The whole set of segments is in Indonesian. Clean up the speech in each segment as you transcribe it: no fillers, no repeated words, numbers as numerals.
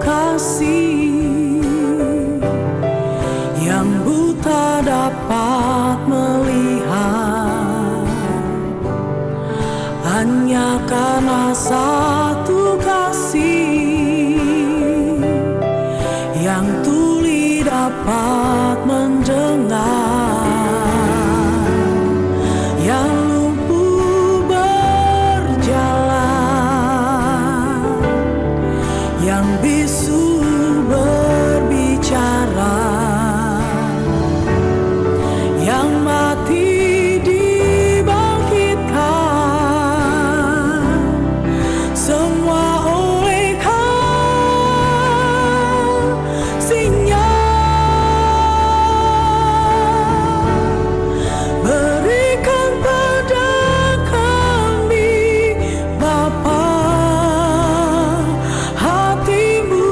kasih yang buta dapat melihat, hanya karena satu kasih yang tuli dapat mendengar, yang lumpuh berjalan, yang bisu berbicara, yang mati dibangkitkan, semua oleh kasih-Nya. Berikan pada kami, Bapa, hati-Mu.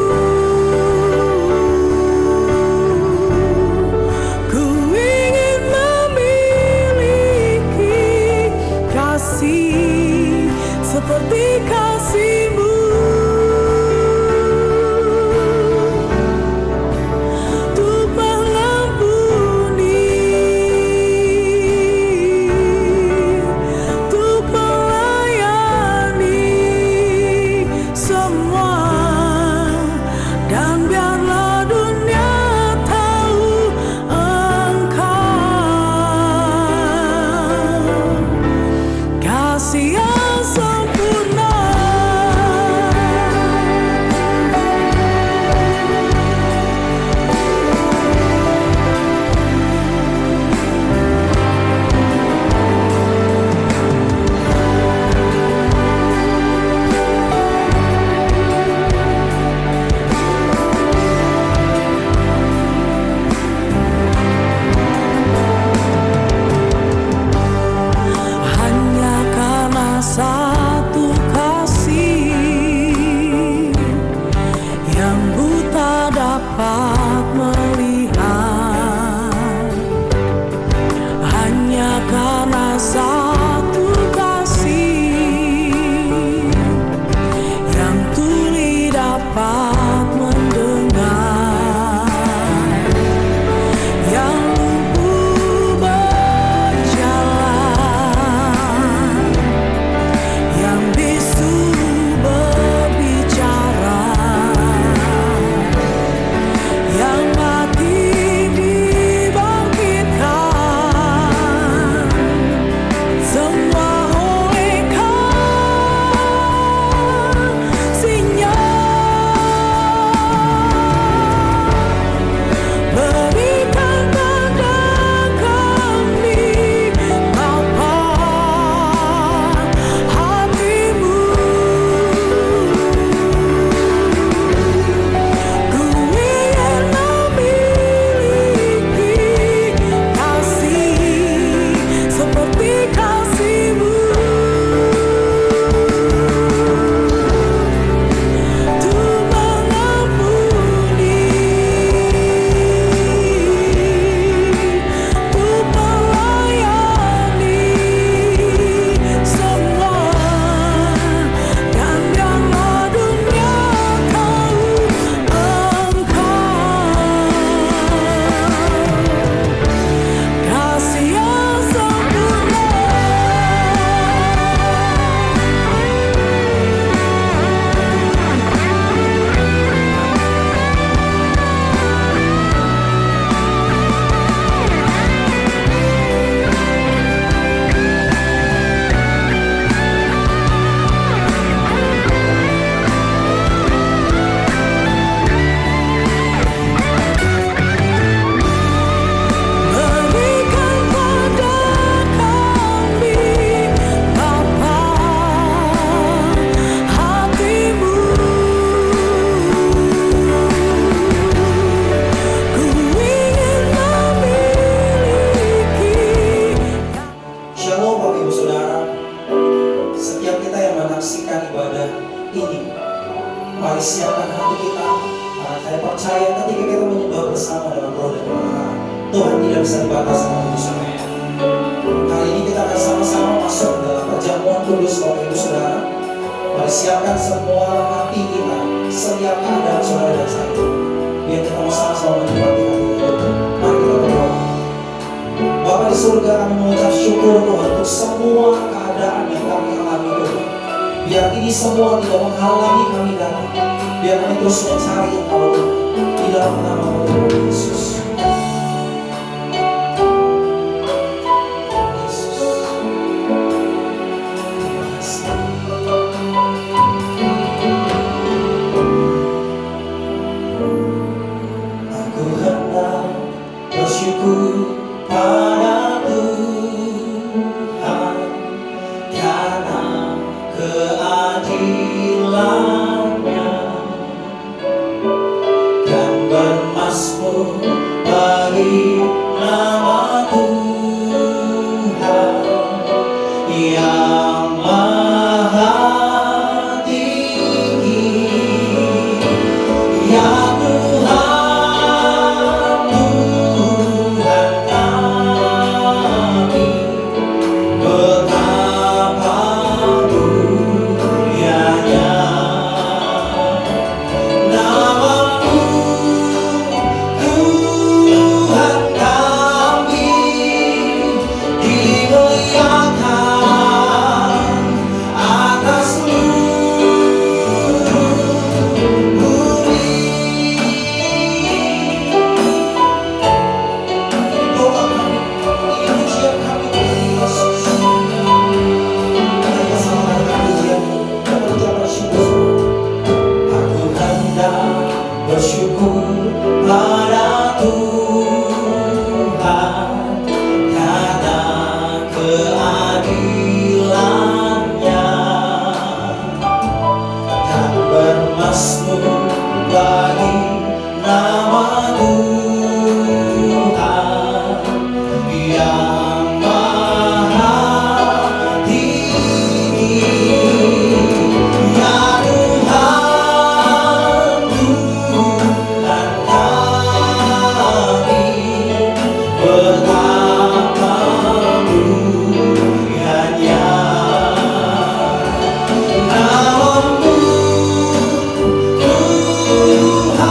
Ku ingin memiliki kasih seperti kasih-Mu. Untuk mengampuni, untuk melayani semua, dan biarlah dunia tahu Engkau kasih yang sempurna. Hanya karena satu kasih yang buta dapat melihat, hanya karena satu kasih yang tuli dapat mendengar, yang lumpuh berjalan, yang bisu berbicara, yang mati dibangkitkan, semua oleh kasih-Nya. Berikan pada kami, Bapa, hati-Mu. Ku ingin memiliki kasih seperti kasih-Mu. Untuk mengampuni, untuk melayani semua, dan biarlah dunia tahu Engkau kasih yang sempurna. Berikan pada kami, Bapa, hati-Mu. Ku ingin memiliki. Shalom Bapak Ibu Saudara. Setiap kita yang menyaksikan ibadah ini, mari siapkan hati kita, karena saya percaya ketika kita menyembah bersama dalam roh dan kebenaran, Tuhan tidak bisa dibatasi Bapak Ibu Saudara. Kali ini kita akan sama-sama masuk dalam perjamuan kudus Bapak Ibu Saudara. Mari siapkan semua hati kita, setiap keadaan saudara dan saya. Biar kita sama-sama menikmati hati kita. Mari kita berdoa. Bapa di surga, kami mengucap syukur Tuhan untuk semua keadaan yang kami alami Tuhan. Biar ini semua tidak menghalangi kami datang. Biar kami terus mencari Engkau Tuhan. Di dalam nama Tuhan Yesus. Aku hendak bersyukur pada Tuhan karena keadilan-Nya, dan bermazmur bagi nama Tuhan yang maha tinggi. Ya Tuhan, Tuhan kami, betapa mulianya nama-Mu, Tuhan kami, dimuliakan atas seluruh bumi. Doa kami, ini pujian kami Tuhan Yesus. Mari bersama-sama pujian dan ucapan syukur. Aku hendak bersyukur pada Tuhan karena keadilan-Nya, dan bermazmur bagi nama Tuhan yang maha tinggi. Ya Tuhan, Tuhan kami, betapa mulianya nama-Mu, Tuhan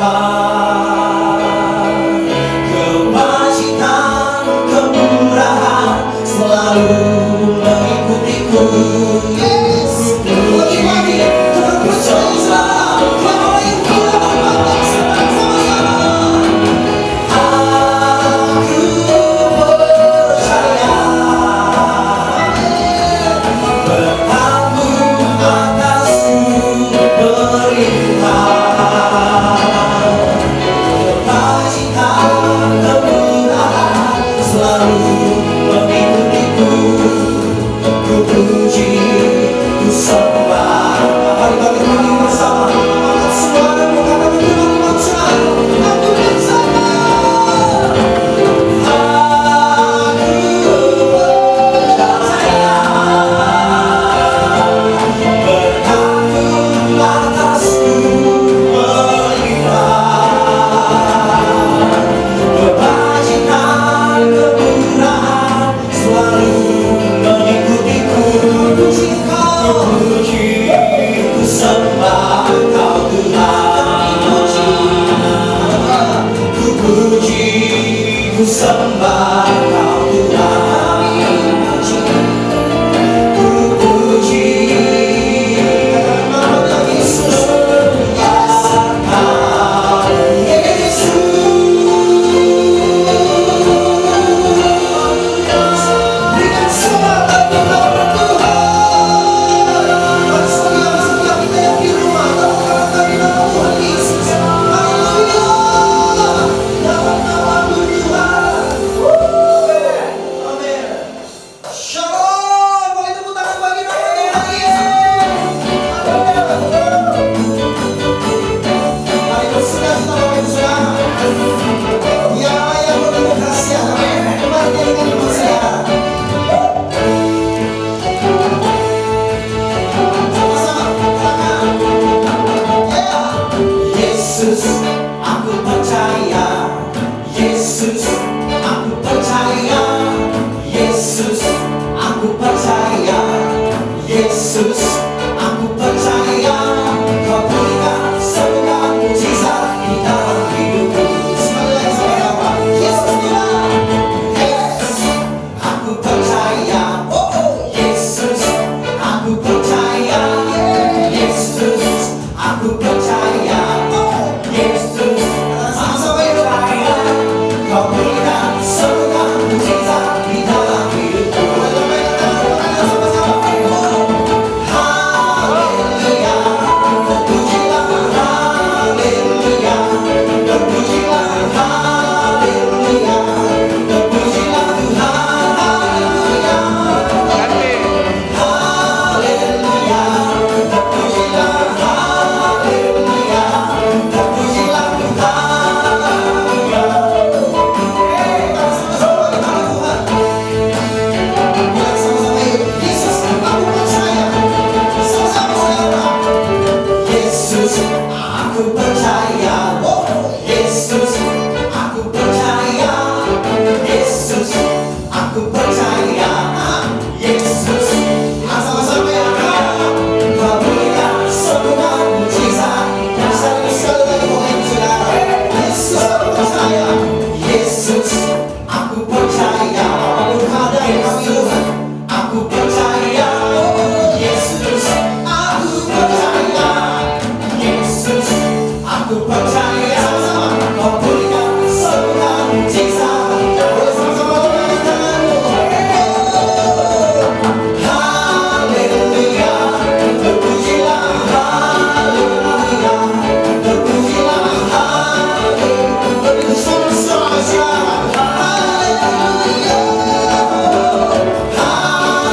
Tuhan. Kebajikan, kemurahan selalu mengikutiku. Yes, lagi-lagi Tuhan percaya. Kalau yang kita dapat sama-sama. Aku percaya berkatmu atasku berlimpah. Kebajikan, kemurahan selalu mengikutiku. Ku puji, ku sembah. Mari kita nyanyi bersama. Angkat suaramu, katakan Tuhan percaya. Aku bersama. Aku percaya berkatmu atasku berlimpah. Kebajikan, kemurahan selalu mengikutiku. Puji Kau, puji, ku sembah Kau Tuhan. Ku puji, ku sembah Kau Tuhan. Ku puji, katakan nama Yesus, Kau Yesus. Berikan semangat kepada Tuhan. Bagi setiap kita yang di rumah, katakan nama Tuhan Yesus. Haleluya. Dalam nama-Mu Tuhan. Amin. Shalom. Boleh tepuk tangan bagi nama Tuhan Yesus. Mari bersuka-cita Bapak Ibu Saudara. Biar Allah yang penuh kasih. Kembali dengan teman saya. Sama-sama, tangan. Yesus, aku percaya. Yesus, aku percaya. Yesus, aku percaya. Yesus, aku percaya. Kau berikan semua mukjizat di dalam hidupku. Sekali lagi saudara. Yesus Tuhan. Yes, aku percaya. Yesus, aku percaya. Yesus, aku percaya. Yesus, sama-sama percaya. Kau berikan semua mukjizat di dalam hidupku. Haleluya, terpujilah, haleluya, terpujilah, haleluya, terpujilah Tuhan, haleluya. Haleluya, terpujilah, haleluya, terpujilah Tuhan. Sama-sama di tangan Tuhan. Bilang sama-sama yuk. Yesus, aku percaya. Sama-sama saudara. Yesus, aku percaya. Yesus, aku percaya. Yesus, aku percaya. Yesus, sama-sama ya. Kau berikan semua mukjizat. Sekali lagi Bapak Ibu Saudara. Yesus, aku percaya. Yesus, aku percaya. Apapun keadaan kami Tuhan, aku percaya. Yesus, aku percaya. Yesus, aku percaya. Sama-sama. Kau berikan semua mukjizat. Boleh sama-sama lambaikan tanganmu. Haleluya, terpujilah, haleluya, terpujilah, haleluya. Bersama-sama saudara. Haleluya,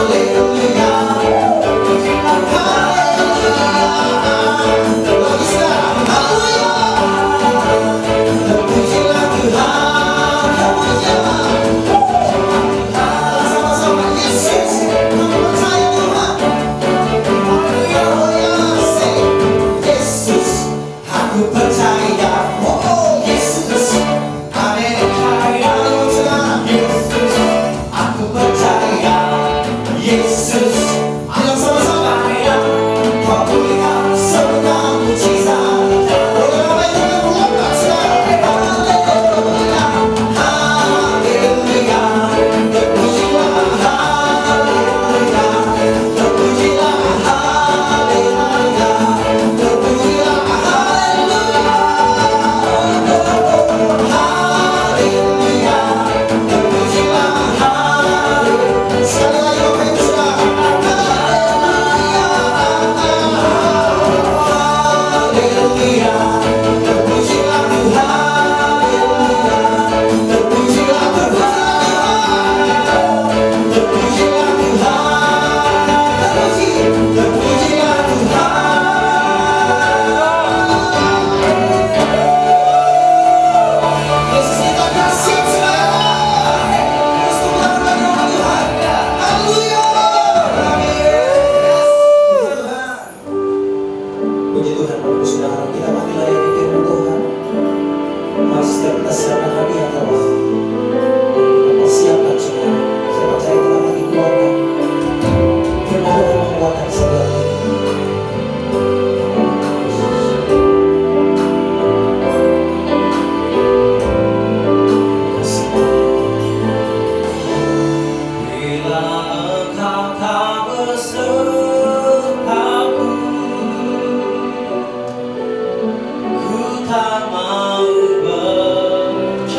haleluya, terpujilah, haleluya. Lagi saudara. Haleluya, terpujilah Tuhan, terpujilah. Sama-sama Yesus, aku percaya Tuhan. Haleluya, say, Yesus, aku percaya. Yesus, amin. Haleluya, saudara. Yesus, aku percaya. Yesus, bilang sama-sama. Kau berikan semua mukjizat. Boleh ramai dengan melompat. kita siapkan hati yang telah kita persiapkan saudara. Saya percaya kita akan dikuatkan. Firman Tuhan menguatkan setiap kita. Bila engkau tak besertaku, ku tak mau berjalan.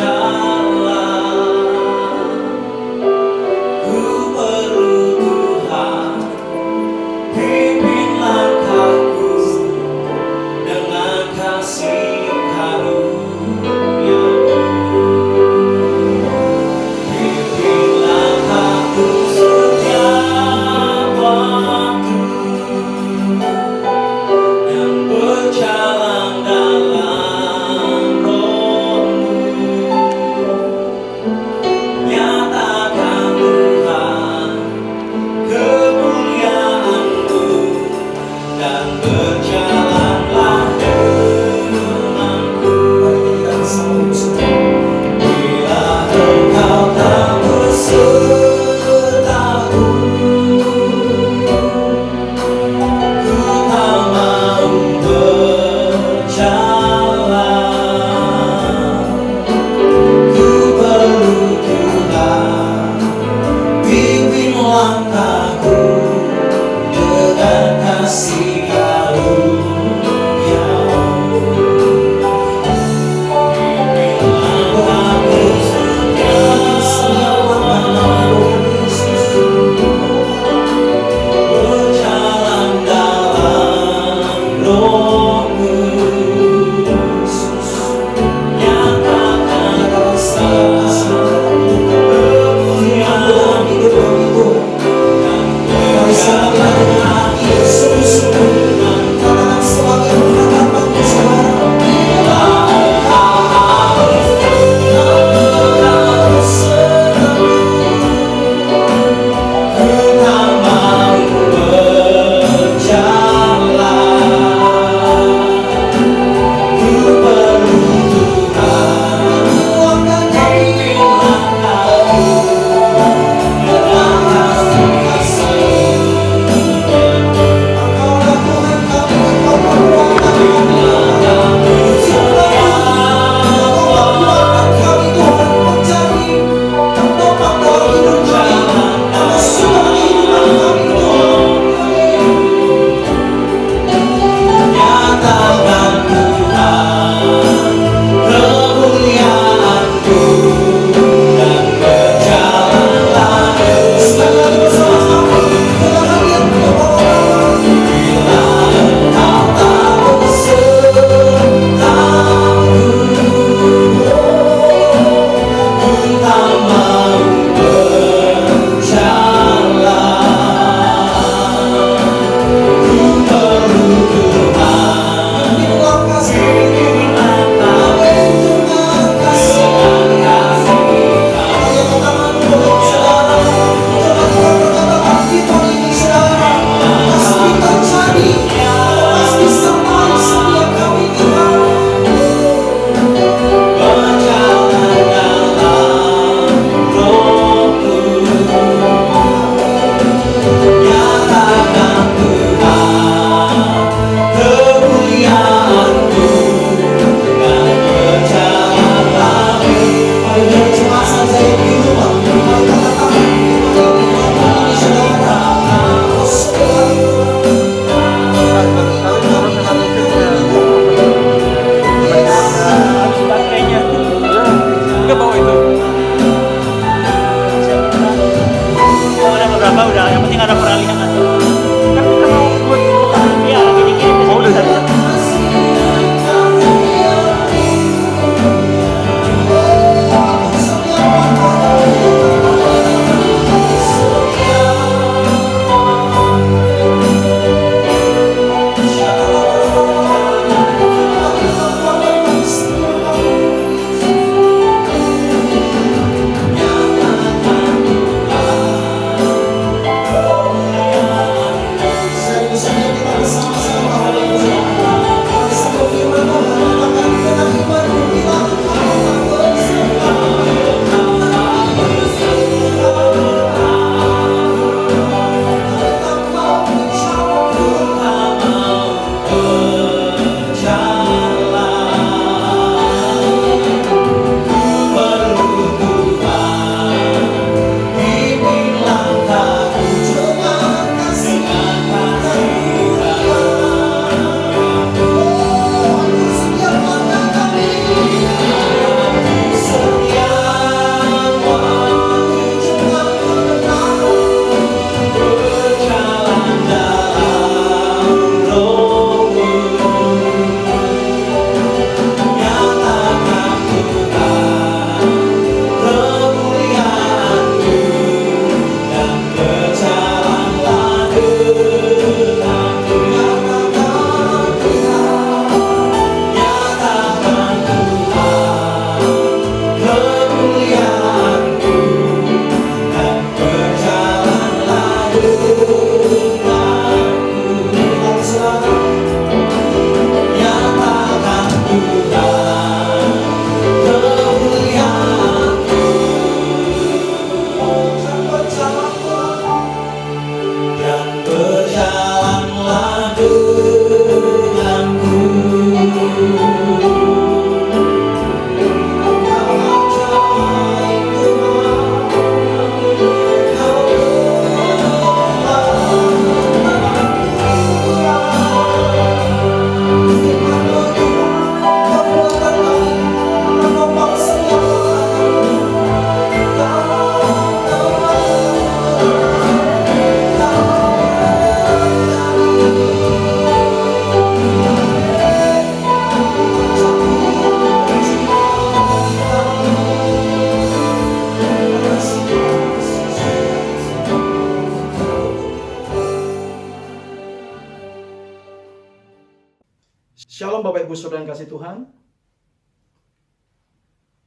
Bapak Ibu Saudara yang kasih Tuhan,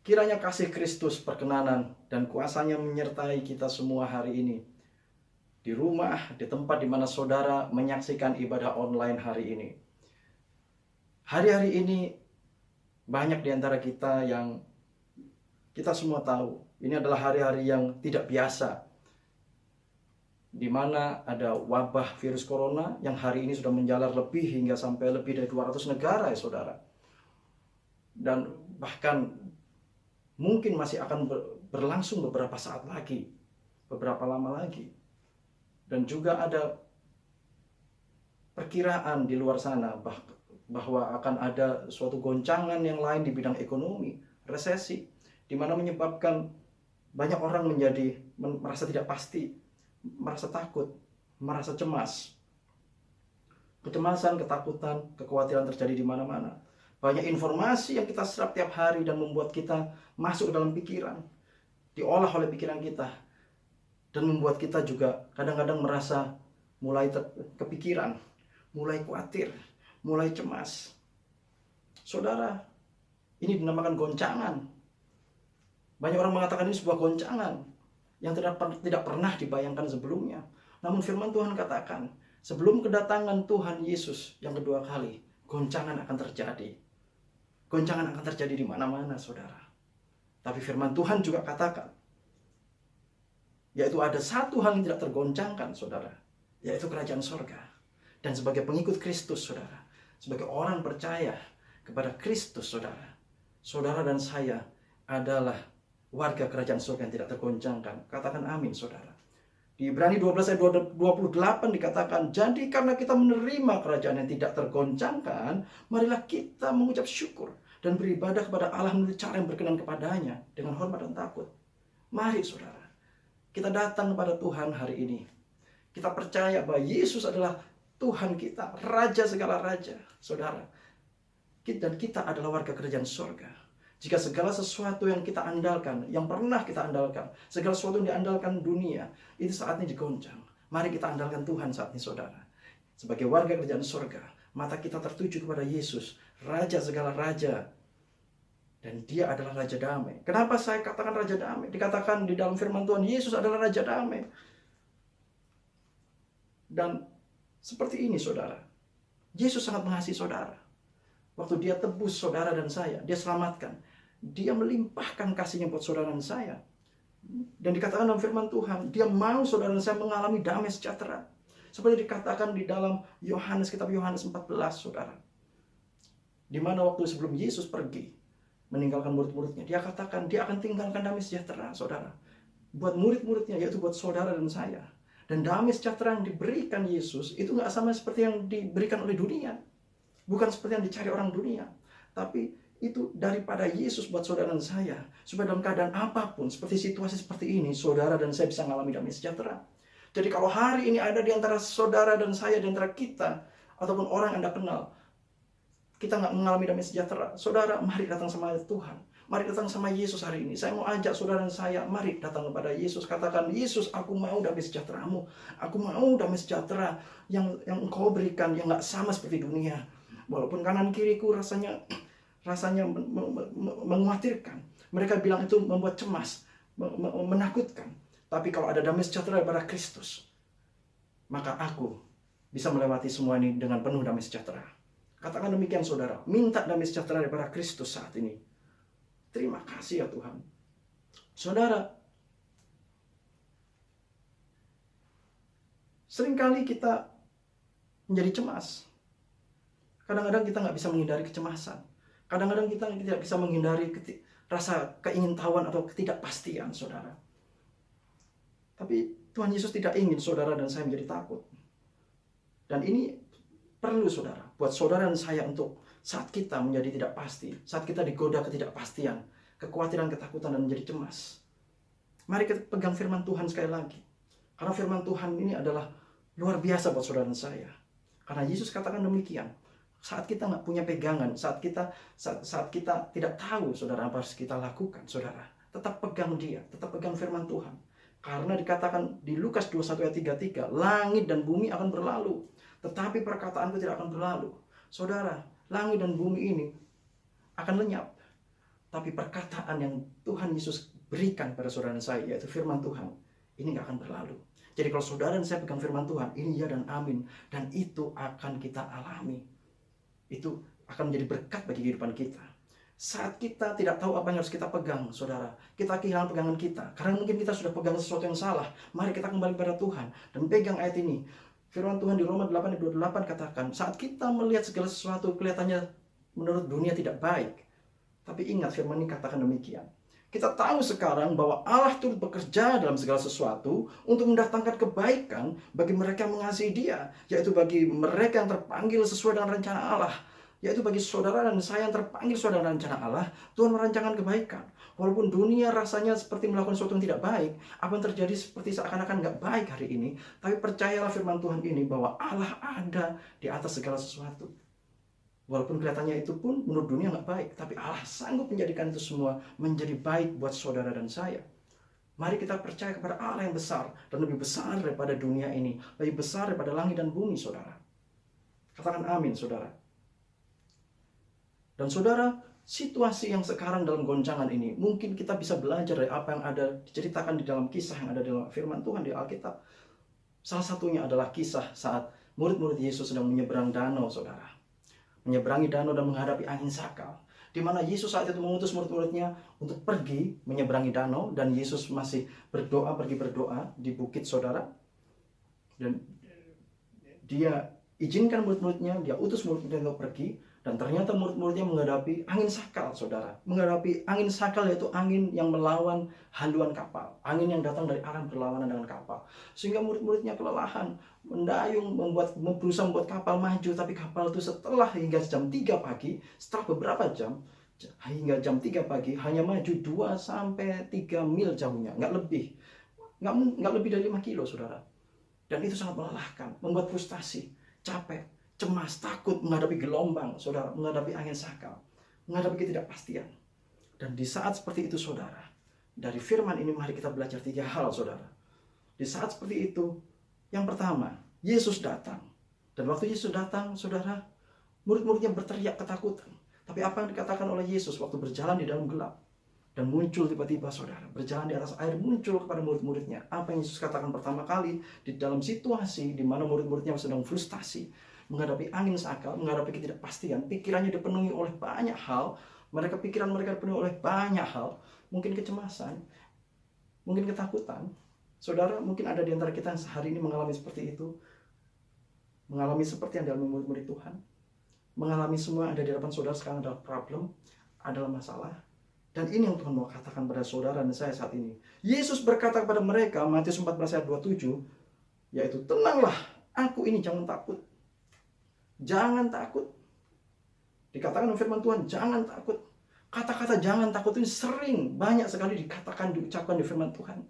kiranya kasih Kristus, perkenanan dan kuasanya menyertai kita semua hari ini. Di rumah, di tempat di mana saudara menyaksikan ibadah online hari ini. Hari-hari ini banyak di antara kita yang kita semua tahu, ini adalah hari-hari yang tidak biasa. Di mana ada wabah virus corona yang hari ini sudah menjalar lebih hingga sampai lebih dari 200 negara ya saudara. Dan bahkan mungkin masih akan berlangsung beberapa saat lagi, beberapa lama lagi. Dan juga ada perkiraan di luar sana bahwa akan ada suatu goncangan yang lain di bidang ekonomi, resesi, di mana menyebabkan banyak orang menjadi merasa tidak pasti, merasa takut, merasa cemas. Kecemasan, ketakutan, kekhawatiran terjadi di mana-mana. Banyak informasi yang kita serap tiap hari dan membuat kita masuk dalam pikiran, diolah oleh pikiran kita, dan membuat kita juga kadang-kadang merasa mulai kepikiran, mulai khawatir, mulai cemas. Saudara, ini dinamakan goncangan. Banyak orang mengatakan ini sebuah goncangan yang tidak pernah dibayangkan sebelumnya. Namun firman Tuhan katakan, sebelum kedatangan Tuhan Yesus yang kedua kali, goncangan akan terjadi. Goncangan akan terjadi di mana-mana, saudara. Tapi firman Tuhan juga katakan, yaitu ada satu hal yang tidak tergoncangkan, saudara, yaitu kerajaan sorga. Dan sebagai pengikut Kristus, saudara, sebagai orang percaya kepada Kristus, saudara dan saya adalah warga kerajaan surga yang tidak tergoncangkan. Katakan amin, saudara. Di Ibrani 12 ayat 28 dikatakan, jadi karena kita menerima kerajaan yang tidak tergoncangkan, marilah kita mengucap syukur dan beribadah kepada Allah menurut cara yang berkenan kepadanya dengan hormat dan takut. Mari, saudara, kita datang kepada Tuhan hari ini. Kita percaya bahwa Yesus adalah Tuhan kita, Raja segala Raja, saudara. Dan kita adalah warga kerajaan surga. Jika segala sesuatu yang kita andalkan, yang pernah kita andalkan, segala sesuatu yang diandalkan dunia, itu saatnya digoncang. Mari kita andalkan Tuhan saat ini, saudara. Sebagai warga kerajaan surga, mata kita tertuju kepada Yesus, Raja segala Raja. Dan dia adalah Raja Damai. Kenapa saya katakan Raja Damai? Dikatakan di dalam firman Tuhan, Yesus adalah Raja Damai. Dan seperti ini, saudara. Yesus sangat mengasihi saudara. Waktu dia tebus saudara dan saya, dia selamatkan. Dia melimpahkan kasihnya buat saudara dan saya. Dan dikatakan dalam firman Tuhan, dia mau saudara dan saya mengalami damai sejahtera. Seperti dikatakan di dalam kitab Yohanes 14, saudara. Di mana waktu sebelum Yesus pergi, meninggalkan murid-muridnya, dia katakan dia akan tinggalkan damai sejahtera, saudara. Buat murid-muridnya, yaitu buat saudara dan saya. Dan damai sejahtera yang diberikan Yesus, itu gak sama seperti yang diberikan oleh dunia. Bukan seperti yang dicari orang dunia. Tapi itu daripada Yesus buat saudara dan saya. Supaya dalam keadaan apapun, seperti situasi seperti ini, saudara dan saya bisa mengalami damai sejahtera. Jadi kalau hari ini ada di antara saudara dan saya, di antara kita, ataupun orang yang Anda kenal, kita nggak mengalami damai sejahtera, saudara, mari datang sama Tuhan. Mari datang sama Yesus hari ini. Saya mau ajak saudara dan saya, mari datang kepada Yesus. Katakan, Yesus, aku mau damai sejahtera-Mu. Aku mau damai sejahtera yang Engkau berikan, yang nggak sama seperti dunia. Walaupun kanan kiriku rasanya mengkhawatirkan. Mereka bilang itu membuat cemas, menakutkan. Tapi kalau ada damai sejahtera daripada Kristus, maka aku bisa melewati semua ini dengan penuh damai sejahtera. Katakan demikian, saudara. Minta damai sejahtera daripada Kristus saat ini. Terima kasih ya Tuhan. Saudara, seringkali kita menjadi cemas. Kadang-kadang kita nggak bisa menghindari kecemasan. Kadang-kadang kita tidak bisa menghindari rasa keingintahuan atau ketidakpastian, saudara. Tapi Tuhan Yesus tidak ingin saudara dan saya menjadi takut. Dan ini perlu, saudara, buat saudara dan saya untuk saat kita menjadi tidak pasti, saat kita digoda ketidakpastian, kekhawatiran, ketakutan, dan menjadi cemas. Mari kita pegang firman Tuhan sekali lagi. Karena firman Tuhan ini adalah luar biasa buat saudara dan saya. Karena Yesus katakan demikian. Saat kita nggak punya pegangan, saat kita tidak tahu, saudara, apa harus kita lakukan, saudara, tetap pegang dia, tetap pegang firman Tuhan. Karena dikatakan di Lukas 21 ayat 33, langit dan bumi akan berlalu, tetapi perkataanku tidak akan berlalu. Saudara, langit dan bumi ini akan lenyap. Tapi perkataan yang Tuhan Yesus berikan pada saudara dan saya, yaitu firman Tuhan, ini nggak akan berlalu. Jadi kalau saudara dan saya pegang firman Tuhan, ini ya dan amin. Dan itu akan kita alami. Itu akan menjadi berkat bagi kehidupan kita. Saat kita tidak tahu apa yang harus kita pegang, saudara, kita kehilangan pegangan kita. Karena mungkin kita sudah pegang sesuatu yang salah. Mari kita kembali pada Tuhan dan pegang ayat ini. Firman Tuhan di Roma 8:28 katakan, saat kita melihat segala sesuatu kelihatannya menurut dunia tidak baik. Tapi ingat firman ini katakan demikian. Kita tahu sekarang bahwa Allah turut bekerja dalam segala sesuatu untuk mendatangkan kebaikan bagi mereka yang mengasihi Dia, yaitu bagi mereka yang terpanggil sesuai dengan rencana Allah. Yaitu bagi saudara dan saya yang terpanggil sesuai dengan rencana Allah, Tuhan merancangkan kebaikan. Walaupun dunia rasanya seperti melakukan sesuatu yang tidak baik, apa yang terjadi seperti seakan-akan nggak baik hari ini, tapi percayalah firman Tuhan ini bahwa Allah ada di atas segala sesuatu. Walaupun kelihatannya itu pun menurut dunia nggak baik, tapi Allah sanggup menjadikan itu semua menjadi baik buat saudara dan saya. Mari kita percaya kepada Allah yang besar dan lebih besar daripada dunia ini, lebih besar daripada langit dan bumi, saudara. Katakan amin, saudara. Dan saudara, situasi yang sekarang dalam goncangan ini, mungkin kita bisa belajar dari apa yang ada diceritakan di dalam kisah yang ada di dalam firman Tuhan di Alkitab. Salah satunya adalah kisah saat murid-murid Yesus sedang menyeberang danau, saudara. Menyeberangi danau dan menghadapi angin sakal. Di mana Yesus saat itu mengutus murid-muridnya untuk pergi menyeberangi danau, dan Yesus masih pergi berdoa di bukit, saudara. Dan dia izinkan murid-muridnya, dia utus murid-muridnya untuk pergi. Dan ternyata murid-muridnya menghadapi angin sakal, saudara. Menghadapi angin sakal, yaitu angin yang melawan haluan kapal. Angin yang datang dari arah berlawanan dengan kapal. Sehingga murid-muridnya kelelahan, mendayung, berusaha membuat kapal maju. Tapi kapal itu setelah hingga jam 3 pagi, setelah beberapa jam, hingga jam 3 pagi, hanya maju 2-3 mil jauhnya. Nggak lebih. Nggak lebih dari 5 kilo, saudara. Dan itu sangat melelahkan, membuat frustasi, capek, cemas, takut menghadapi gelombang, saudara, menghadapi angin sakal, menghadapi ketidakpastian. Dan di saat seperti itu, saudara, dari firman ini mari kita belajar 3 hal, saudara. Di saat seperti itu, yang pertama, Yesus datang. Dan waktu Yesus datang, saudara, murid-muridnya berteriak ketakutan. Tapi apa yang dikatakan oleh Yesus waktu berjalan di dalam gelap? Dan muncul tiba-tiba, saudara, berjalan di atas air, muncul kepada murid-muridnya. Apa yang Yesus katakan pertama kali di dalam situasi di mana murid-muridnya sedang frustasi, menghadapi angin sakal, menghadapi ketidakpastian, pikirannya dipenuhi oleh banyak hal, pikiran mereka dipenuhi oleh banyak hal, mungkin kecemasan, mungkin ketakutan. Saudara, mungkin ada di antara kita yang sehari ini mengalami seperti itu, mengalami seperti yang dialami murid-murid Tuhan, mengalami semua yang ada di hadapan saudara sekarang adalah problem, adalah masalah. Dan ini yang Tuhan mau katakan pada saudara dan saya saat ini. Yesus berkata kepada mereka, Matius 14 ayat 27, yaitu, tenanglah, aku ini, jangan takut. Jangan takut. Dikatakan oleh firman Tuhan, jangan takut. Kata-kata jangan takut ini sering, banyak sekali dikatakan, diucapkan di firman Tuhan.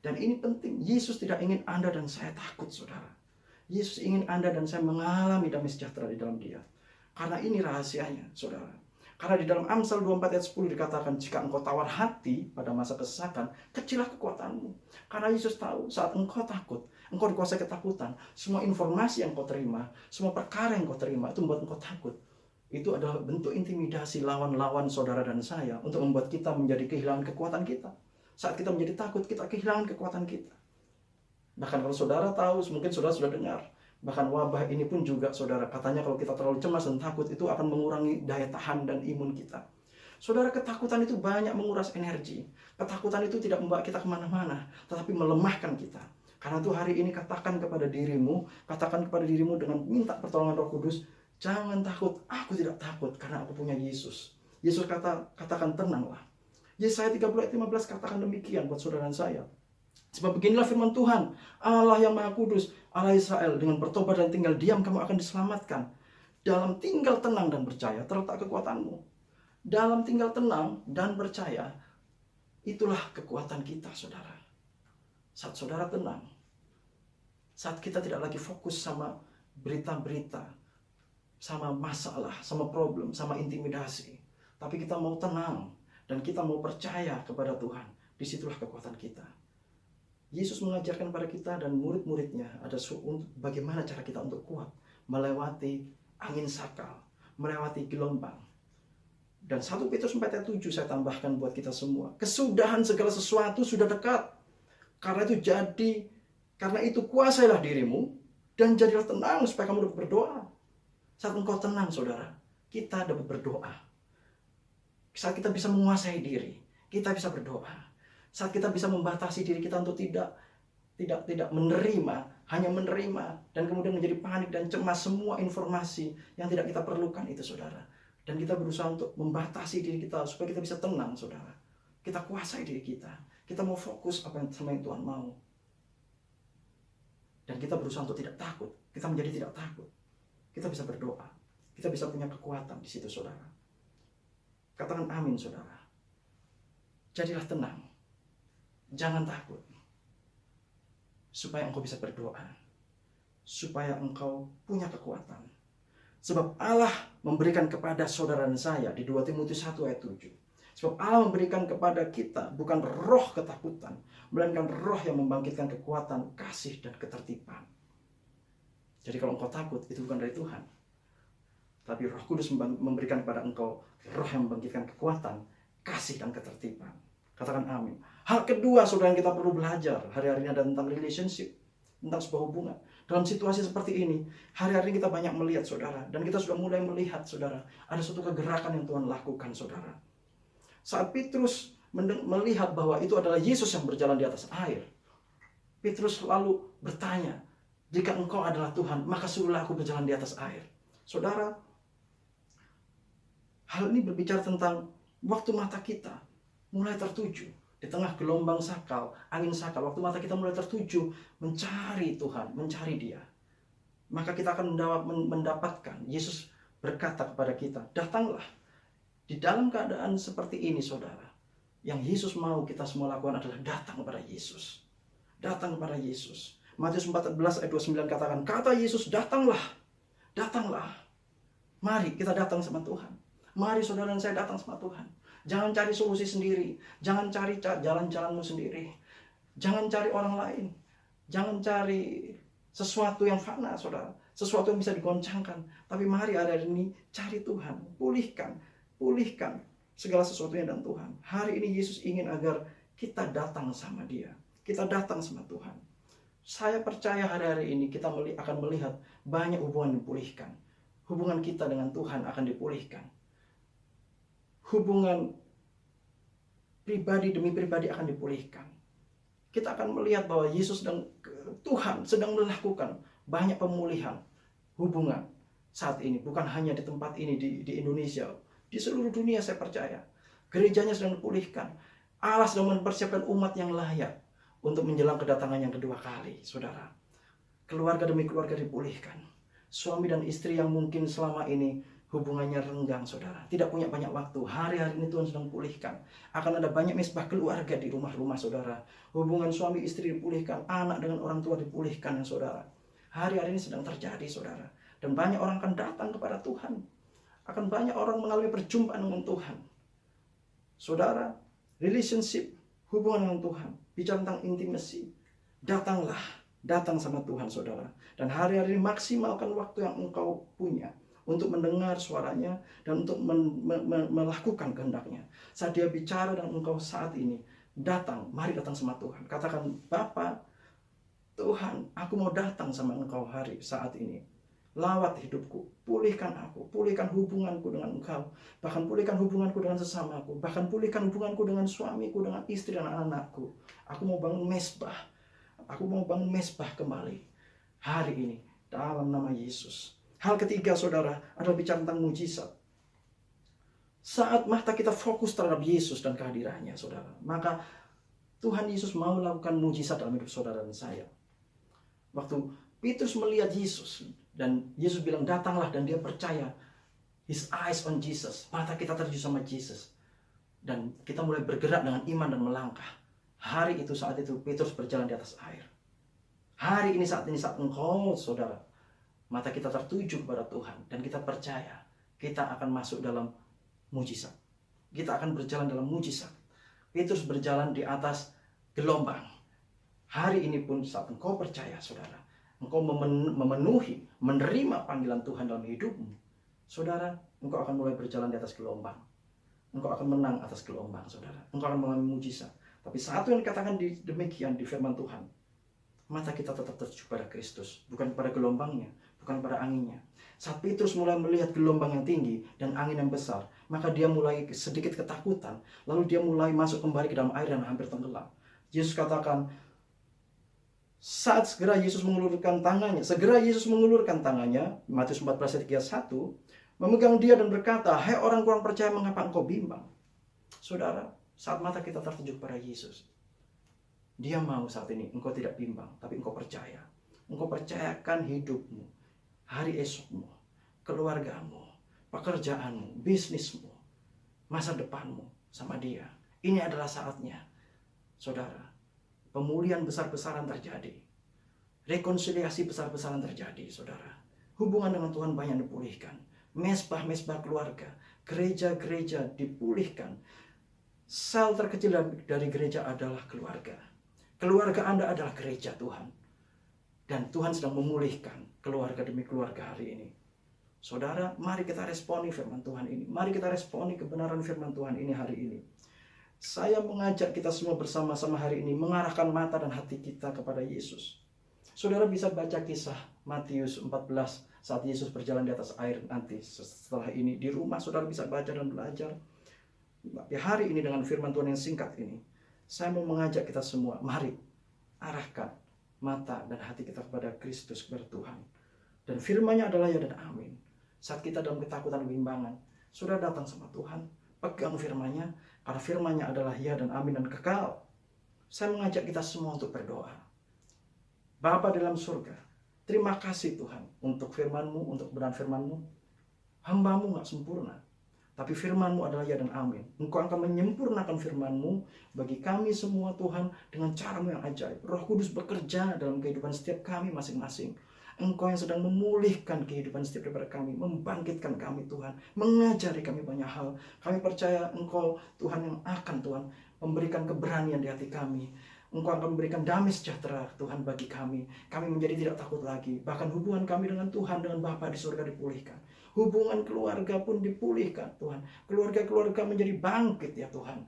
Dan ini penting. Yesus tidak ingin Anda dan saya takut, saudara. Yesus ingin Anda dan saya mengalami damai sejahtera di dalam Dia. Karena ini rahasianya, saudara. Karena di dalam Amsal 24 ayat 10 dikatakan, jika engkau tawar hati pada masa kesesakan, kecillah kekuatanmu. Karena Yesus tahu saat engkau takut, engkau dikuasai ketakutan, semua informasi yang kau terima, semua perkara yang kau terima, itu membuat engkau takut. Itu adalah bentuk intimidasi lawan-lawan saudara dan saya untuk membuat kita menjadi kehilangan kekuatan kita. Saat kita menjadi takut, kita kehilangan kekuatan kita. Bahkan kalau saudara tahu, mungkin saudara sudah dengar, bahkan wabah ini pun juga, saudara, katanya kalau kita terlalu cemas dan takut, itu akan mengurangi daya tahan dan imun kita. Saudara, ketakutan itu banyak menguras energi. Ketakutan itu tidak membawa kita kemana-mana, tetapi melemahkan kita. Karena itu hari ini katakan kepada dirimu dengan minta pertolongan Roh Kudus, jangan takut, aku tidak takut karena aku punya Yesus. Yesus katakan tenanglah. Yesaya 30 ayat 15 katakan demikian buat saudara dan saya. Sebab beginilah firman Tuhan, Allah yang Maha Kudus, Allah Israel, dengan bertobat dan tinggal diam kamu akan diselamatkan. Dalam tinggal tenang dan percaya terletak kekuatanmu. Dalam tinggal tenang dan percaya, itulah kekuatan kita, saudara. Saat saudara tenang, saat kita tidak lagi fokus sama berita-berita, sama masalah, sama problem, sama intimidasi, tapi kita mau tenang dan kita mau percaya kepada Tuhan, disitulah kekuatan kita. Yesus mengajarkan pada kita dan murid-muridnya ada bagaimana cara kita untuk kuat melewati angin sakal, melewati gelombang. Dan 1 Petrus 4 ayat 7 saya tambahkan buat kita semua. Kesudahan segala sesuatu sudah dekat. Karena itu kuasailah dirimu dan jadilah tenang supaya kamu dapat berdoa. Saat engkau tenang, saudara, kita dapat berdoa. Saat kita bisa menguasai diri, kita bisa berdoa. Saat kita bisa membatasi diri kita untuk tidak menerima, hanya menerima, dan kemudian menjadi panik dan cemas semua informasi yang tidak kita perlukan itu, saudara. Dan kita berusaha untuk membatasi diri kita supaya kita bisa tenang, saudara. Kita kuasai diri kita. Kita mau fokus apa yang Tuhan mau. Dan kita berusaha untuk tidak takut. Kita menjadi tidak takut. Kita bisa berdoa. Kita bisa punya kekuatan di situ, saudara. Katakan amin, saudara. Jadilah tenang. Jangan takut. Supaya engkau bisa berdoa. Supaya engkau punya kekuatan. Sebab Allah memberikan kepada saudara dan saya di 2 Timotius 1 ayat 7. Sebab Allah memberikan kepada kita bukan roh ketakutan, melainkan roh yang membangkitkan kekuatan, kasih, dan ketertiban. Jadi kalau engkau takut, itu bukan dari Tuhan. Tapi Roh Kudus memberikan kepada engkau roh yang membangkitkan kekuatan, kasih, dan ketertiban. Katakan amin. Hal kedua, saudara, yang kita perlu belajar hari-hari ini adalah tentang relationship, tentang sebuah hubungan. Dalam situasi seperti ini, hari-hari ini kita banyak melihat, saudara. Dan kita sudah mulai melihat, saudara, ada suatu kegerakan yang Tuhan lakukan, saudara. Saat Petrus melihat bahwa itu adalah Yesus yang berjalan di atas air, Petrus lalu bertanya, jika engkau adalah Tuhan, maka suruhlah aku berjalan di atas air. Saudara, hal ini berbicara tentang waktu mata kita mulai tertuju di tengah gelombang sakal, angin sakal. Waktu mata kita mulai tertuju mencari Tuhan, mencari Dia, maka kita akan mendapatkan. Yesus berkata kepada kita, datanglah. Di dalam keadaan seperti ini, saudara, yang Yesus mau kita semua lakukan adalah datang kepada Yesus. Datang kepada Yesus. Matius 14 ayat 29 katakan, kata Yesus, datanglah. Datanglah. Mari kita datang sama Tuhan. Mari saudara dan saya datang sama Tuhan. Jangan cari solusi sendiri. Jangan cari jalan-jalanmu sendiri. Jangan cari orang lain. Jangan cari sesuatu yang fana, saudara. Sesuatu yang bisa digoncangkan. Tapi mari hari ini cari Tuhan. Pulihkan segala sesuatunya dan Tuhan. Hari ini Yesus ingin agar kita datang sama Dia. Kita datang sama Tuhan. Saya percaya hari-hari ini kita akan melihat banyak hubungan dipulihkan. Hubungan kita dengan Tuhan akan dipulihkan. Hubungan pribadi demi pribadi akan dipulihkan. Kita akan melihat bahwa Yesus dan Tuhan sedang melakukan banyak pemulihan hubungan saat ini. Bukan hanya di tempat ini, di Indonesia. Di seluruh dunia saya percaya. Gerejanya sedang dipulihkan. Allah sedang mempersiapkan umat yang layak untuk menjelang kedatangan yang kedua kali, saudara. Keluarga demi keluarga dipulihkan. Suami dan istri yang mungkin selama ini hubungannya renggang, saudara. Tidak punya banyak waktu. Hari-hari ini Tuhan sedang pulihkan. Akan ada banyak misbah keluarga di rumah-rumah, saudara. Hubungan suami istri dipulihkan. Anak dengan orang tua dipulihkan, saudara. Hari-hari ini sedang terjadi, saudara. Dan banyak orang akan datang kepada Tuhan. Akan banyak orang mengalami perjumpaan dengan Tuhan. Saudara, relationship, hubungan dengan Tuhan, bicara tentang intimacy. Datanglah, datang sama Tuhan, saudara. Dan hari-hari ini maksimalkan waktu yang engkau punya untuk mendengar suaranya dan untuk melakukan kehendaknya. Saat Dia bicara dan engkau saat ini, mari datang sama Tuhan. Katakan, Bapa, Tuhan, aku mau datang sama engkau saat ini. Lawat hidupku, pulihkan aku, pulihkan hubunganku dengan engkau, bahkan pulihkan hubunganku dengan sesamaku, bahkan pulihkan hubunganku dengan suamiku, dengan istri dan anak-anakku. Aku mau bangun mesbah kembali hari ini dalam nama Yesus. Hal ketiga, saudara, adalah bicara tentang mujizat. Saat mata kita fokus terhadap Yesus dan kehadirannya, saudara, maka Tuhan Yesus mau melakukan mujizat dalam hidup saudara dan saya. Waktu Petrus melihat Yesus, dan Yesus bilang datanglah, dan dia percaya. His eyes on Jesus. Mata kita tertuju sama Jesus. Dan kita mulai bergerak dengan iman dan melangkah. Hari itu, saat itu, Petrus berjalan di atas air. Hari ini, saat engkau, saudara, mata kita tertuju kepada Tuhan. Dan kita percaya, kita akan masuk dalam mujizat. Kita akan berjalan dalam mujizat. Petrus berjalan di atas gelombang. Hari ini pun, saat engkau percaya, saudara, engkau menerima panggilan Tuhan dalam hidupmu, saudara, engkau akan mulai berjalan di atas gelombang. Engkau akan menang atas gelombang, saudara. Engkau akan mengalami mujizat. Tapi satu yang dikatakan demikian di firman Tuhan, mata kita tetap tertuju pada Kristus, bukan pada gelombangnya, bukan pada anginnya. Saat Petrus mulai melihat gelombang yang tinggi dan angin yang besar, maka dia mulai sedikit ketakutan. Lalu dia mulai masuk kembali ke dalam air dan hampir tenggelam. Yesus katakan, segera Yesus mengulurkan tangannya, Matius 14 ayat 31, memegang dia dan berkata, "Hai orang kurang percaya, mengapa engkau bimbang?" Saudara, saat mata kita tertuju pada Yesus, dia mau saat ini engkau tidak bimbang, tapi engkau percaya. Engkau percayakan hidupmu, hari esokmu, keluargamu, pekerjaanmu, bisnismu, masa depanmu sama dia. Ini adalah saatnya, saudara. Pemulihan besar-besaran terjadi. Rekonsiliasi besar-besaran terjadi, saudara. Hubungan dengan Tuhan banyak dipulihkan. Mesbah-mesbah keluarga, gereja-gereja dipulihkan. Sel terkecil dari gereja adalah keluarga. Keluarga Anda adalah gereja Tuhan. Dan Tuhan sedang memulihkan keluarga demi keluarga hari ini. Saudara, mari kita responi firman Tuhan ini. Mari kita responi kebenaran firman Tuhan ini hari ini. Saya mengajak kita semua bersama-sama hari ini mengarahkan mata dan hati kita kepada Yesus. Saudara bisa baca kisah Matius 14 saat Yesus berjalan di atas air nanti. Setelah ini di rumah saudara bisa baca dan belajar. Di hari ini dengan firman Tuhan yang singkat ini, saya mau mengajak kita semua, mari arahkan mata dan hati kita kepada Kristus, kepada Tuhan. Dan firman-Nya adalah ya dan amin. Saat kita dalam ketakutan dan kebimbangan, sudah datang sama Tuhan, pegang firman-Nya, karena firman-Nya adalah ya dan amin dan kekal. Saya mengajak kita semua untuk berdoa. Bapa dalam surga, terima kasih Tuhan untuk firman-Mu, untuk kebenaran firman-Mu. Hamba-Mu gak sempurna, tapi firman-Mu adalah ya dan amin. Engkau akan menyempurnakan firman-Mu bagi kami semua Tuhan dengan cara-Mu yang ajaib. Roh Kudus bekerja dalam kehidupan setiap kami masing-masing. Engkau yang sedang memulihkan kehidupan setiap daripada kami, membangkitkan kami Tuhan, mengajari kami banyak hal. Kami percaya Engkau Tuhan yang akan Tuhan memberikan keberanian di hati kami. Engkau akan memberikan damai sejahtera Tuhan bagi kami. Kami menjadi tidak takut lagi. Bahkan hubungan kami dengan Tuhan, dengan Bapa di surga dipulihkan. Hubungan keluarga pun dipulihkan Tuhan. Keluarga-keluarga menjadi bangkit ya Tuhan.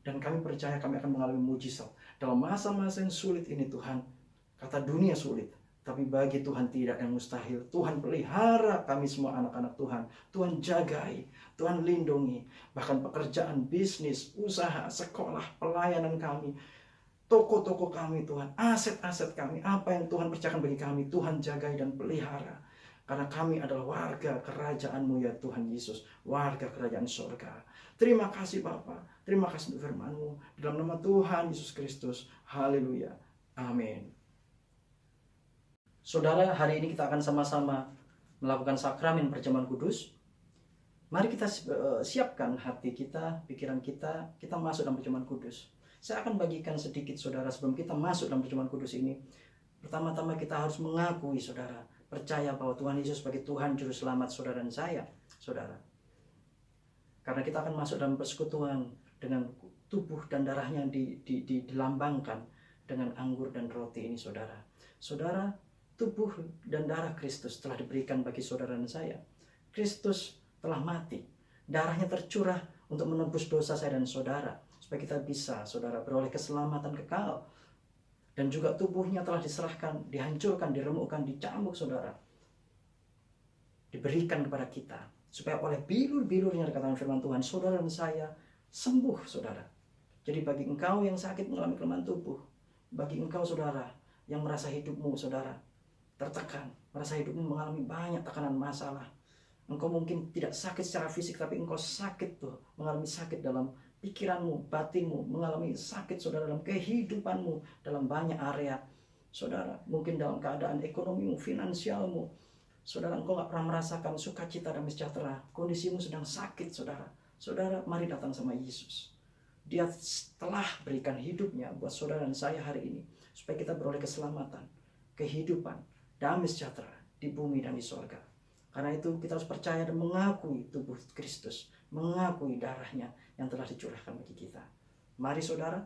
Dan kami percaya kami akan mengalami mujizat. Dalam masa-masa yang sulit ini Tuhan. Kata dunia sulit. Tapi bagi Tuhan tidak yang mustahil. Tuhan pelihara kami semua anak-anak Tuhan. Tuhan jagai. Tuhan lindungi. Bahkan pekerjaan, bisnis, usaha, sekolah, pelayanan kami. Toko-toko kami Tuhan. Aset-aset kami. Apa yang Tuhan percayakan bagi kami. Tuhan jagai dan pelihara. Karena kami adalah warga kerajaan-Mu ya Tuhan Yesus. Warga kerajaan surga. Terima kasih Bapa. Terima kasih untuk firman-Mu. Dalam nama Tuhan Yesus Kristus. Haleluya. Amin. Saudara, hari ini kita akan sama-sama melakukan sakramen perjamuan kudus. Mari kita siapkan hati kita, pikiran kita masuk dalam perjamuan kudus. Saya akan bagikan sedikit saudara sebelum kita masuk dalam perjamuan kudus ini. Pertama-tama kita harus mengakui saudara, percaya bahwa Tuhan Yesus sebagai Tuhan Juru Selamat saudara dan saya, saudara. Karena kita akan masuk dalam persekutuan dengan tubuh dan darahnya dilambangkan dengan anggur dan roti ini saudara. Saudara, tubuh dan darah Kristus telah diberikan bagi saudara dan saya. Kristus telah mati. Darahnya tercurah untuk menebus dosa saya dan saudara. Supaya kita bisa, saudara, beroleh keselamatan kekal. Dan juga tubuhnya telah diserahkan, dihancurkan, diremukkan, dicambuk, saudara. Diberikan kepada kita. Supaya oleh bilur-bilurnya dikatakan firman Tuhan, saudara dan saya sembuh, saudara. Jadi bagi engkau yang sakit mengalami kelemahan tubuh. Bagi engkau, saudara, yang merasa hidupmu, saudara, tertekan, merasa hidupmu mengalami banyak tekanan masalah. Engkau mungkin tidak sakit secara fisik, tapi engkau sakit tuh, mengalami sakit dalam pikiranmu, batinmu, mengalami sakit saudara dalam kehidupanmu, dalam banyak area. Saudara, mungkin dalam keadaan ekonomimu, finansialmu, saudara engkau gak pernah merasakan sukacita dan sejahtera. Kondisimu sedang sakit saudara. Saudara, mari datang sama Yesus. Dia telah berikan hidupnya buat saudara dan saya hari ini, supaya kita beroleh keselamatan, kehidupan, damai sejahtera di bumi dan di sorga. Karena itu kita harus percaya dan mengakui tubuh Kristus, mengakui darahnya yang telah dicurahkan bagi kita. Mari saudara,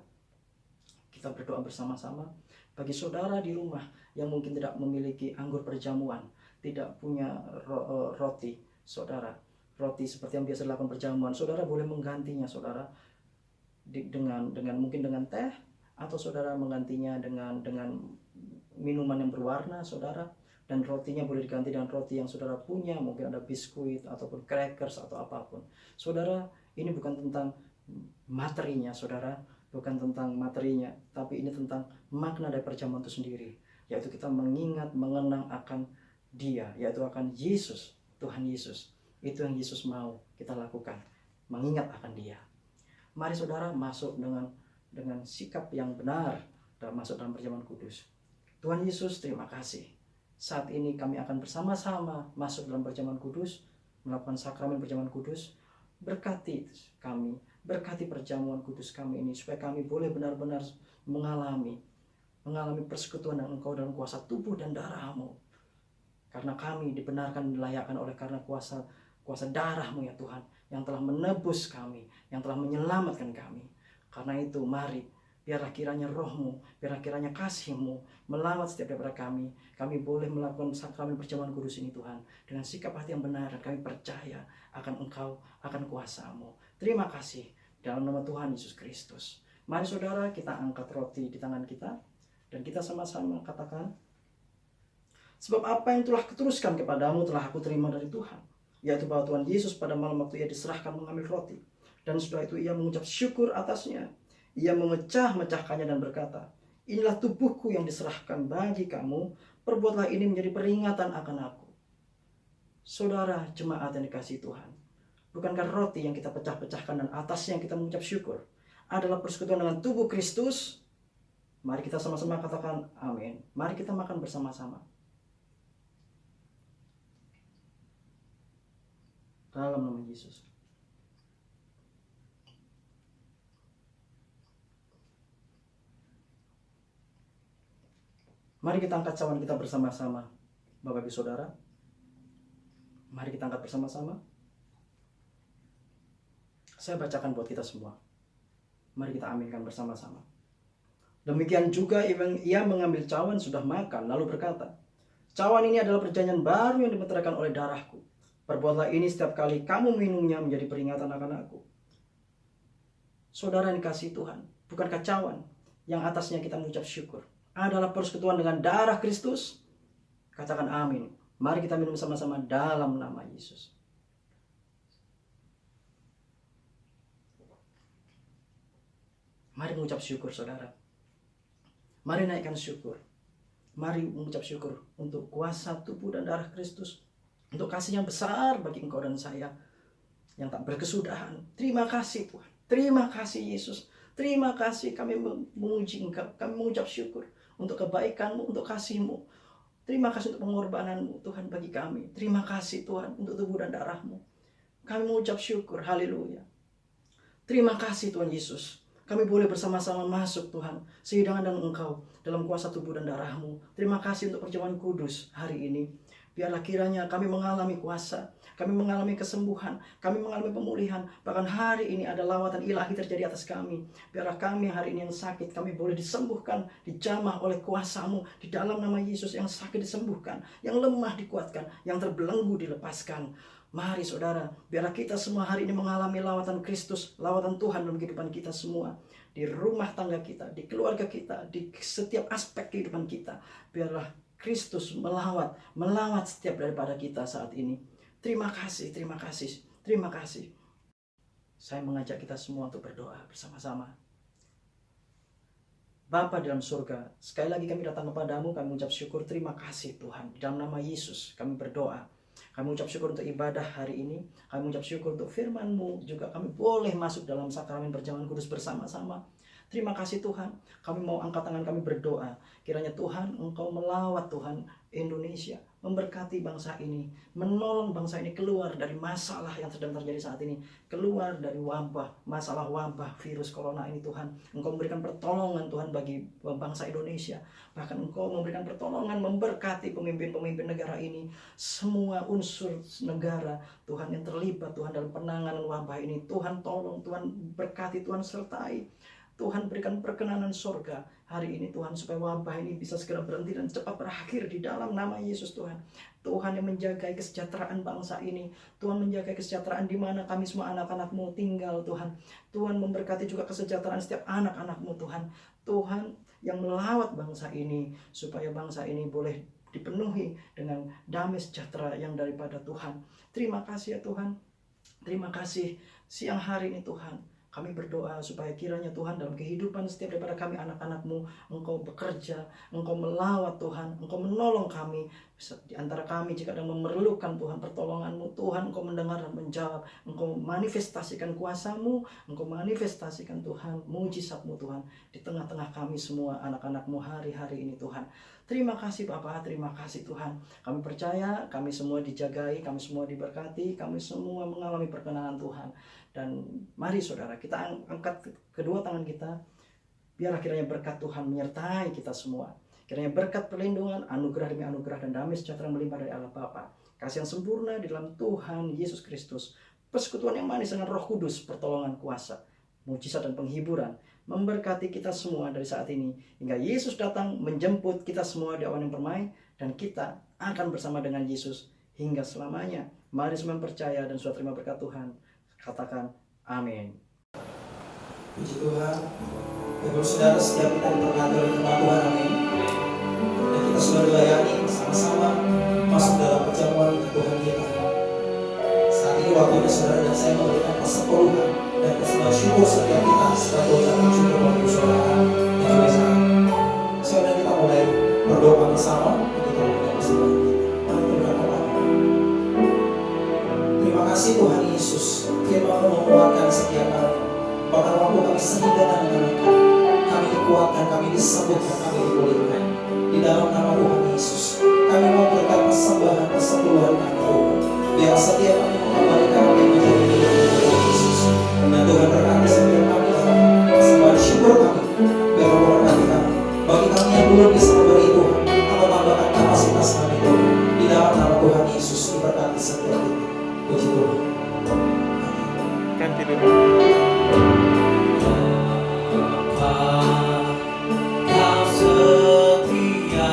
kita berdoa bersama-sama. Bagi saudara di rumah yang mungkin tidak memiliki anggur perjamuan, tidak punya roti, saudara, roti seperti yang biasa dilakukan perjamuan, saudara boleh menggantinya saudara dengan mungkin dengan teh, atau saudara menggantinya dengan minuman yang berwarna saudara, dan rotinya boleh diganti dengan roti yang saudara punya, mungkin ada biskuit ataupun crackers atau apapun. Saudara, ini bukan tentang materinya saudara, bukan tentang materinya, tapi ini tentang makna dari perjamuan itu sendiri, yaitu kita mengingat, mengenang akan Dia, yaitu akan Yesus, Tuhan Yesus. Itu yang Yesus mau kita lakukan, mengingat akan Dia. Mari saudara masuk dengan sikap yang benar dan masuk dalam perjamuan kudus. Tuhan Yesus, terima kasih. Saat ini kami akan bersama-sama masuk dalam perjamuan kudus, melakukan sakramen perjamuan kudus. Berkati kami, berkati perjamuan kudus kami ini, supaya kami boleh benar-benar mengalami persekutuan dengan Engkau dalam kuasa tubuh dan darah-Mu. Karena kami dibenarkan, dilayakkan oleh karena kuasa darah-Mu ya Tuhan, yang telah menebus kami, yang telah menyelamatkan kami. Karena itu mari, biarlah kiranya roh-Mu, biarlah kiranya kasih-Mu melawat setiap daripada kami. Kami boleh melakukan sakramen perjamuan kudus ini Tuhan, dengan sikap hati yang benar, dan kami percaya akan Engkau, akan kuasa-Mu. Terima kasih, dalam nama Tuhan Yesus Kristus. Mari saudara, kita angkat roti di tangan kita, dan kita sama-sama katakan, sebab apa yang telah kuteruskan kepadamu telah aku terima dari Tuhan, yaitu bahwa Tuhan Yesus pada malam waktu Ia diserahkan mengambil roti, dan setelah itu Ia mengucap syukur atasnya. Ia memecah-mecahkannya dan berkata, inilah tubuhku yang diserahkan bagi kamu, perbuatlah ini menjadi peringatan akan aku. Saudara jemaat yang dikasihi Tuhan, bukankah roti yang kita pecah-pecahkan dan atasnya yang kita mengucap syukur adalah persekutuan dengan tubuh Kristus? Mari kita sama-sama katakan amin. Mari kita makan bersama-sama. Dalam nama Yesus. Mari kita angkat cawan kita bersama-sama, Bapak Ibu Saudara. Mari kita angkat bersama-sama. Saya bacakan buat kita semua. Mari kita aminkan bersama-sama. Demikian juga ia mengambil cawan sudah makan, lalu berkata, cawan ini adalah perjanjian baru yang dimeteraikan oleh darahku. Perbuatlah ini setiap kali kamu minumnya menjadi peringatan akan aku. Saudara yang dikasihi Tuhan, bukankah cawan yang atasnya kita mengucap syukur adalah persekutuan dengan darah Kristus? Katakan amin. Mari kita minum sama-sama dalam nama Yesus. Mari mengucap syukur saudara. Mari naikkan syukur. Mari mengucap syukur untuk kuasa tubuh dan darah Kristus. Untuk kasih yang besar bagi engkau dan saya yang tak berkesudahan. Terima kasih Tuhan. Terima kasih Yesus. Terima kasih, kami memuji Engkau. Kami mengucap syukur untuk kebaikan-Mu, untuk kasih-Mu. Terima kasih untuk pengorbanan-Mu Tuhan bagi kami. Terima kasih Tuhan untuk tubuh dan darah-Mu. Kami mengucap syukur. Haleluya. Terima kasih Tuhan Yesus. Kami boleh bersama-sama masuk Tuhan, sehidangan dengan Engkau dalam kuasa tubuh dan darah-Mu. Terima kasih untuk perjamuan kudus hari ini. Biarlah kiranya kami mengalami kuasa, kami mengalami kesembuhan, kami mengalami pemulihan. Bahkan hari ini ada lawatan ilahi terjadi atas kami. Biarlah kami hari ini yang sakit, kami boleh disembuhkan, dijamah oleh kuasa-Mu. Di dalam nama Yesus, yang sakit disembuhkan, yang lemah dikuatkan, yang terbelenggu dilepaskan. Mari saudara, biarlah kita semua hari ini mengalami lawatan Kristus, lawatan Tuhan dalam kehidupan kita semua. Di rumah tangga kita, di keluarga kita, di setiap aspek kehidupan kita. Biarlah Kristus melawat setiap daripada kita saat ini. Terima kasih, terima kasih, terima kasih. Saya mengajak kita semua untuk berdoa bersama-sama. Bapa dalam surga, sekali lagi kami datang kepadamu, kami mengucap syukur, terima kasih Tuhan. Di dalam nama Yesus kami berdoa. Kami mengucap syukur untuk ibadah hari ini. Kami mengucap syukur untuk firman-Mu. Juga kami boleh masuk dalam sakramen perjamuan kudus bersama-sama. Terima kasih Tuhan. Kami mau angkat tangan kami berdoa. Kiranya Tuhan Engkau melawat Tuhan Indonesia. Memberkati bangsa ini. Menolong bangsa ini keluar dari masalah yang sedang terjadi saat ini. Keluar dari masalah wabah virus corona ini Tuhan. Engkau memberikan pertolongan Tuhan bagi bangsa Indonesia. Bahkan Engkau memberikan pertolongan, memberkati pemimpin-pemimpin negara ini. Semua unsur negara Tuhan yang terlibat Tuhan dalam penanganan wabah ini. Tuhan tolong, Tuhan berkati, Tuhan sertai. Tuhan berikan perkenanan sorga hari ini Tuhan, supaya wabah ini bisa segera berhenti dan cepat berakhir di dalam nama Yesus Tuhan. Tuhan yang menjaga kesejahteraan bangsa ini, Tuhan menjaga kesejahteraan di mana kami semua anak-anak-Mu tinggal Tuhan. Tuhan memberkati juga kesejahteraan setiap anak-anak-Mu Tuhan. Tuhan yang melawat bangsa ini, supaya bangsa ini boleh dipenuhi dengan damai sejahtera yang daripada Tuhan. Terima kasih ya Tuhan. Terima kasih siang hari ini Tuhan. Kami berdoa supaya kiranya Tuhan dalam kehidupan setiap daripada kami anak-anak-Mu, Engkau bekerja, Engkau melawat Tuhan, Engkau menolong kami. Di antara kami jika ada memerlukan Tuhan pertolongan-Mu, Tuhan Engkau mendengar dan menjawab. Engkau manifestasikan kuasa-Mu, Engkau manifestasikan Tuhan mujizat-Mu Tuhan di tengah-tengah kami semua anak-anak-Mu hari-hari ini Tuhan. Terima kasih Bapa, terima kasih Tuhan. Kami percaya kami semua dijagai, kami semua diberkati, kami semua mengalami perkenanan Tuhan. Dan mari saudara, kita angkat kedua tangan kita, biarlah kiranya berkat Tuhan menyertai kita semua. Kiranya berkat perlindungan, anugerah demi anugerah, dan damai sejahtera melimpah dari Allah Bapa, kasih yang sempurna di dalam Tuhan Yesus Kristus, persekutuan yang manis dengan Roh Kudus, pertolongan kuasa, mujizat dan penghiburan, memberkati kita semua dari saat ini hingga Yesus datang menjemput kita semua di awan yang permai, dan kita akan bersama dengan Yesus hingga selamanya. Mari semua percaya dan sudah terima berkat Tuhan, katakan amin. Puji Tuhan. Bapak saudara, setiap kita diberkati oleh firman Tuhan, amin. Dan kita sudah dilayani bersama-sama masuk dalam perjamuan Tuhan kita. Saat ini waktunya saudara dan saya memberikan persepuluhan dan persembahan syukur setiap kita sebagai ucapan syukur bagi saudara dan juga saya. Saudara, kita mulai berdoa bersama untuk kita memberikan persembahan kita. Mari kita berdoa. Terima kasih Tuhan Yesus, firman-Mu menguatkan setiap kami. Bahkan waktu kami sehingga dan menemukan, kami dikuatkan, kami disembuhkan, kami dipulihkan. Di dalam nama Tuhan Yesus, kami mau berkat persembahan persepuluhan kami Tuhan. Biar setiap kami mengembalikan kami menjadi milik Tuhan Yesus. Dan Tuhan berkati setiap kami dalam persembahan syukur kami. Biar Tuhan berkati kami. Bagi kami yang belum bisa memberi Tuhan, atau tambahkan kapasitas kami Tuhan. Di dalam nama Tuhan Yesus, diberkati setiap kita. Puji Tuhan. Ganti dulu. Kau setia.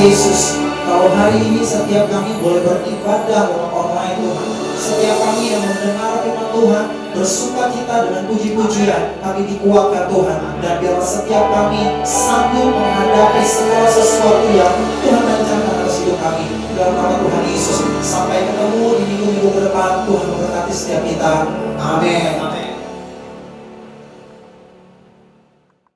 Yesus, kalau hari ini setiap kami boleh beribadah dalam online Tuhan, setiap kami yang mendengar firman Tuhan bersuka cita dengan puji-pujian, kami dikuatkan Tuhan, dan biarlah setiap kami sanggup menghadapi segala sesuatu yang Tuhan rencanakan atas hidup kami. Dalam nama Tuhan Yesus, sampai ketemu di minggu-minggu ke depan, Tuhan memberkati setiap kita. Amin.